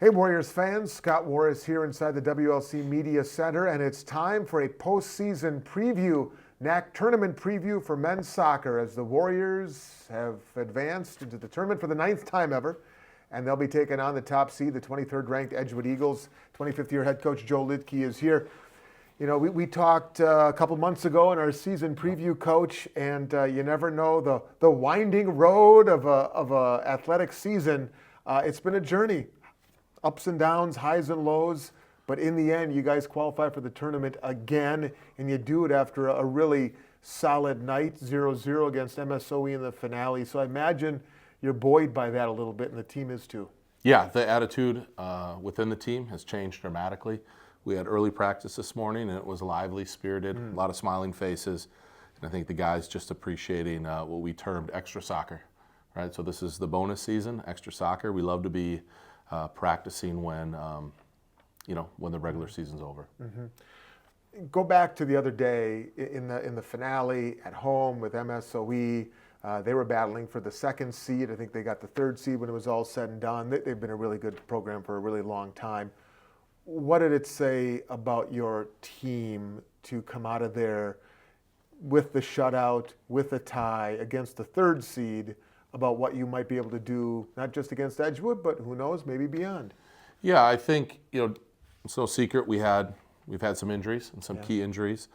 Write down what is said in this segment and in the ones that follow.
Hey Warriors fans, Scott Warras here inside the WLC Media Center, and it's time for a postseason preview, NACC Tournament preview for men's soccer as the Warriors have advanced into the tournament for the 9th time ever, and they'll be taking on the top seed, the 23rd ranked Edgewood Eagles. 25th year head coach Joe Luedke is here. You know, we talked a couple months ago in our season preview, Coach, and you never know the winding road of a athletic season. It's been a journey. Ups and downs, highs and lows, but in the end, you guys qualify for the tournament again, and you do it after a really solid night, 0-0 against MSOE in the finale. So I imagine you're buoyed by that a little bit, and the team is too. Yeah, the attitude within the team has changed dramatically. We had early practice this morning, and it was lively, spirited, a lot of smiling faces, and I think the guys just appreciating what we termed extra soccer, right? So this is the bonus season, extra soccer. We love to be practicing when the regular season's over. Mm-hmm. Go back to the other day in the finale at home with MSOE. They were battling for the 2nd seed. I think they got the 3rd seed when it was all said and done. They've been a really good program for a really long time. What did it say about your team to come out of there with the shutout, with a tie against the 3rd seed, about what you might be able to do, not just against Edgewood, but who knows, maybe beyond? Yeah, I think, it's no secret we've had some injuries and some key injuries.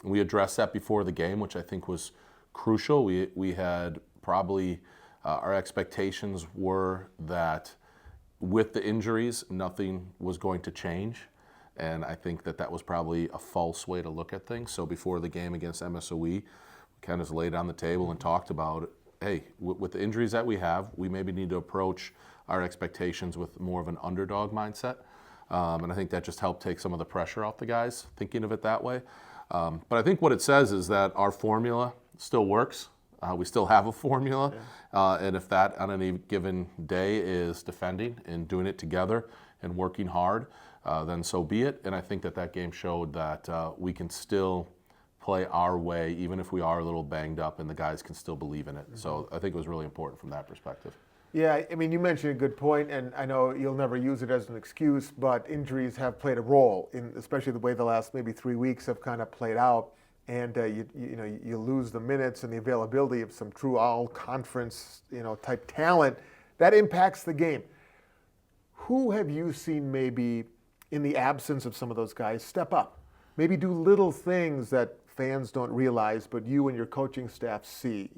We addressed that before the game, which I think was crucial. We had probably, our expectations were that with the injuries, nothing was going to change. And I think that was probably a false way to look at things. So before the game against MSOE, we kind of laid on the table and talked about, hey, with the injuries that we have, we maybe need to approach our expectations with more of an underdog mindset. And I think that just helped take some of the pressure off the guys, thinking of it that way. But I think what it says is that our formula still works. We still have a formula. And if that on any given day is defending and doing it together and working hard, then so be it. And I think that game showed that we can still play our way, even if we are a little banged up, and the guys can still believe in it. Mm-hmm. So I think it was really important from that perspective. Yeah, I mean, you mentioned a good point, and I know you'll never use it as an excuse, but injuries have played a role in, especially the way the last maybe 3 weeks have kind of played out, and you lose the minutes and the availability of some true all-conference type talent that impacts the game. Who have you seen maybe in the absence of some of those guys step up, maybe do little things that fans don't realize, but you and your coaching staff see?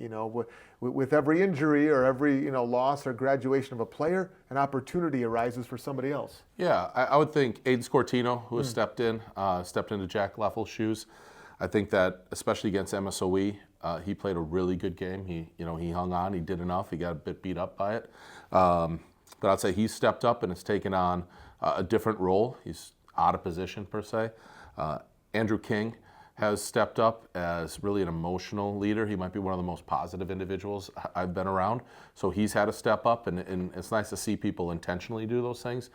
With every injury or every loss or graduation of a player, an opportunity arises for somebody else. Yeah, I would think Aiden Scortino, who has stepped into Jack Leffel's shoes. I think that especially against MSOE, he played a really good game. He hung on, he did enough. He got a bit beat up by it, but I'd say he's stepped up and has taken on a different role. He's out of position per se. Andrew King has stepped up as really an emotional leader. He might be one of the most positive individuals I've been around. So he's had to step up, and it's nice to see people intentionally do those things.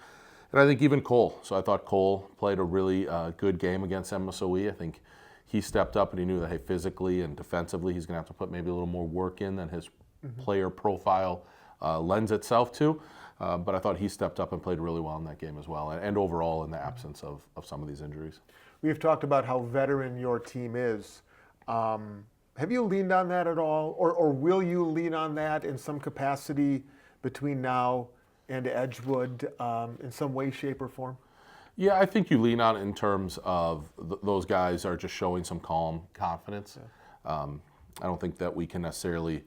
And I think even Cole. So I thought Cole played a really good game against MSOE. I think he stepped up and he knew that, hey, physically and defensively, he's going to have to put maybe a little more work in than his player profile lends itself to. But I thought he stepped up and played really well in that game as well, and overall in the absence of some of these injuries. We've talked about how veteran your team is. Have you leaned on that at all, or will you lean on that in some capacity between now and Edgewood in some way, shape, or form? Yeah, I think you lean on it in terms of those guys are just showing some calm confidence. Yeah. I don't think that we can necessarily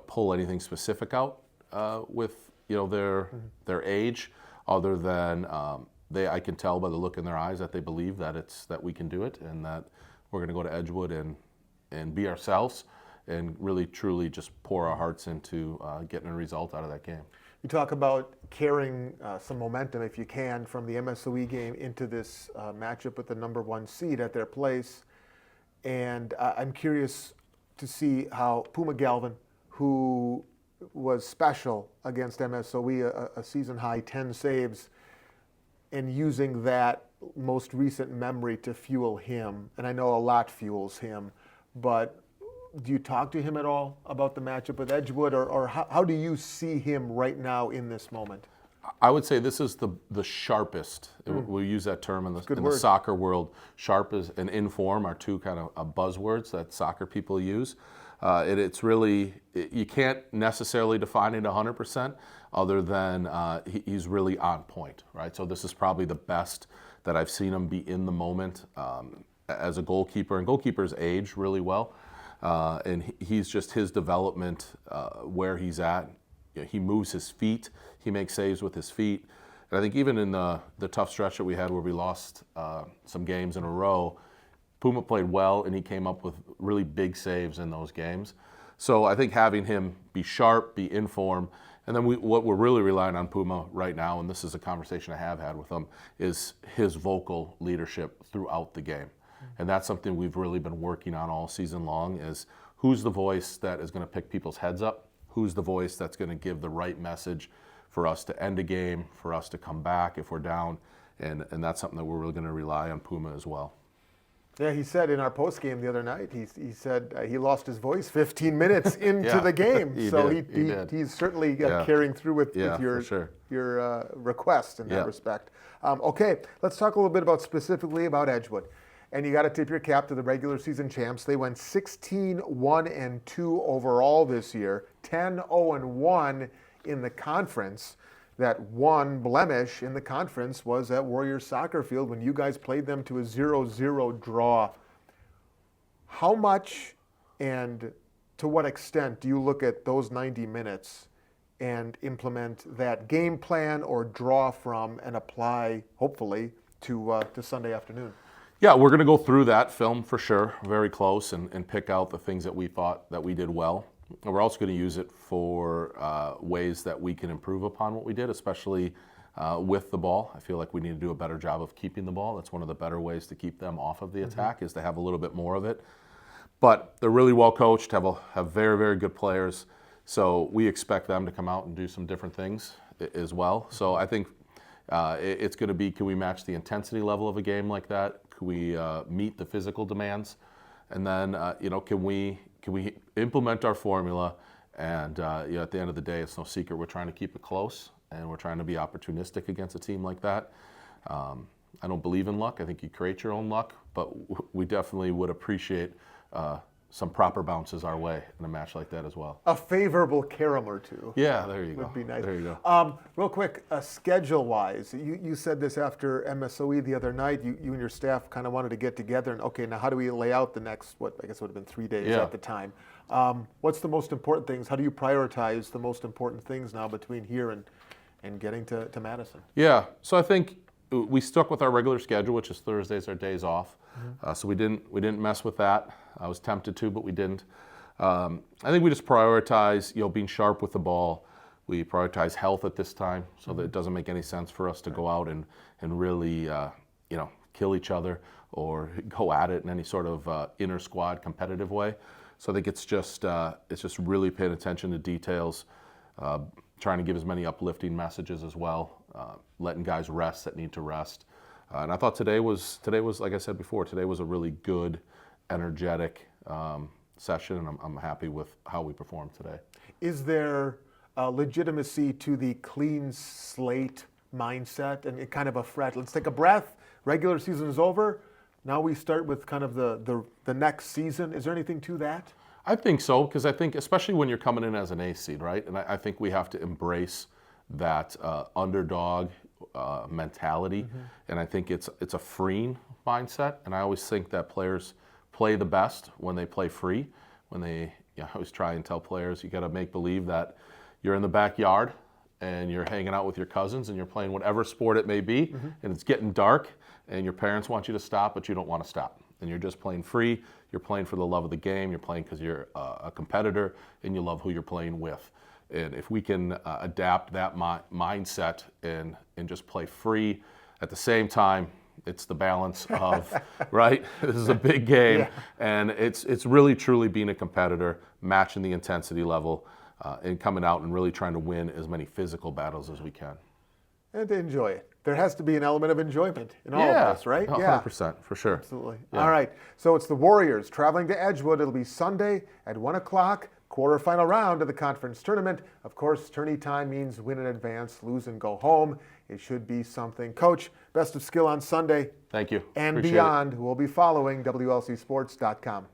pull anything specific out with their age, other than I can tell by the look in their eyes that they believe that we can do it, and that we're going to go to Edgewood and be ourselves and really truly just pour our hearts into getting a result out of that game. You talk about carrying some momentum, if you can, from the MSOE game into this matchup with the number 1 seed at their place, and I'm curious to see how Puma Galvin, who was special against MSOE, a season high 10 saves, and using that most recent memory to fuel him. And I know a lot fuels him, but do you talk to him at all about the matchup with Edgewood, or how do you see him right now in this moment? I would say this is the sharpest. We'll use that term in the soccer world. Sharp is and inform are two kind of buzzwords that soccer people use. It's really, you can't necessarily define it 100% other than he's really on point, right? So this is probably the best that I've seen him be in the moment as a goalkeeper. And goalkeepers age really well. And he's just his development where he's at. You know, he moves his feet. He makes saves with his feet. And I think even in the tough stretch that we had where we lost some games in a row, Puma played well, and he came up with really big saves in those games. So I think having him be sharp, be in form, and then what we're really relying on Puma right now, and this is a conversation I have had with him, is his vocal leadership throughout the game. And that's something we've really been working on all season long, is who's the voice that is going to pick people's heads up? Who's the voice that's going to give the right message for us to end a game, for us to come back if we're down? And that's something that we're really going to rely on Puma as well. Yeah, he said in our post game the other night, he said he lost his voice 15 minutes into the game. He's certainly carrying through with your request in that respect. Okay, let's talk a little bit specifically about Edgewood. And you got to tip your cap to the regular season champs. They went 16-1-2 overall this year, 10-0-1 in the conference. That one blemish in the conference was at Warriors soccer field when you guys played them to a 0-0 draw. How much and to what extent do you look at those 90 minutes and implement that game plan or draw from and apply, hopefully, to Sunday afternoon? Yeah, we're going to go through that film for sure, very close, and pick out the things that we thought that we did well. And we're also going to use it for ways that we can improve upon what we did, especially with the ball. I feel like we need to do a better job of keeping the ball. That's one of the better ways to keep them off of the attack, is to have a little bit more of it. But they're really well coached, have very, very good players. So we expect them to come out and do some different things as well. So I think it's going to be, can we match the intensity level of a game like that? Can we meet the physical demands? And then, can we implement our formula? And at the end of the day, it's no secret we're trying to keep it close, and we're trying to be opportunistic against a team like that. I don't believe in luck. I think you create your own luck, but we definitely would appreciate some proper bounces our way in a match like that as well. A favorable carom or two. Yeah, there you go. Would be nice. There you go. Real quick, schedule-wise, you said this after MSOE the other night. You and your staff kind of wanted to get together and, okay, now how do we lay out the next, I guess it would have been 3 days at the time. What's the most important things? How do you prioritize the most important things now between here and getting to Madison? Yeah, so I think we stuck with our regular schedule, which is Thursdays are days off. So we didn't mess with that. I was tempted to, but we didn't. I think we just prioritize, being sharp with the ball. We prioritize health at this time, so that it doesn't make any sense for us to go out and really, kill each other or go at it in any sort of inter squad competitive way. So I think it's just really paying attention to details, trying to give as many uplifting messages as well, letting guys rest that need to rest. And I thought today was, like I said before, today was a really good, energetic session, and I'm happy with how we performed today. Is there legitimacy to the clean slate mindset and kind of a fret? Let's take a breath. Regular season is over. Now we start with kind of the next season. Is there anything to that? I think so, because I think especially when you're coming in as an ace seed, right? And I think we have to embrace that underdog mentality, and I think it's a freeing mindset. And I always think that players play the best when they play free. When I always try and tell players, you got to make believe that you're in the backyard and you're hanging out with your cousins and you're playing whatever sport it may be, and it's getting dark, and your parents want you to stop, but you don't want to stop. And you're just playing free. You're playing for the love of the game. You're playing because you're a competitor and you love who you're playing with. And if we can adapt that mindset and just play free, at the same time, it's the balance of, right? This is a big game, and it's really truly being a competitor, matching the intensity level, and coming out and really trying to win as many physical battles as we can. And to enjoy it. There has to be an element of enjoyment in all of this, right? 100%, for sure. Absolutely. Yeah. All right, so it's the Warriors traveling to Edgewood. It'll be Sunday at 1 o'clock. quarterfinal round of the conference tournament. Of course, tourney time means win in advance, lose and go home. It should be something. Coach, best of skill on Sunday. Thank you. And Appreciate beyond. We'll be following WLCSports.com.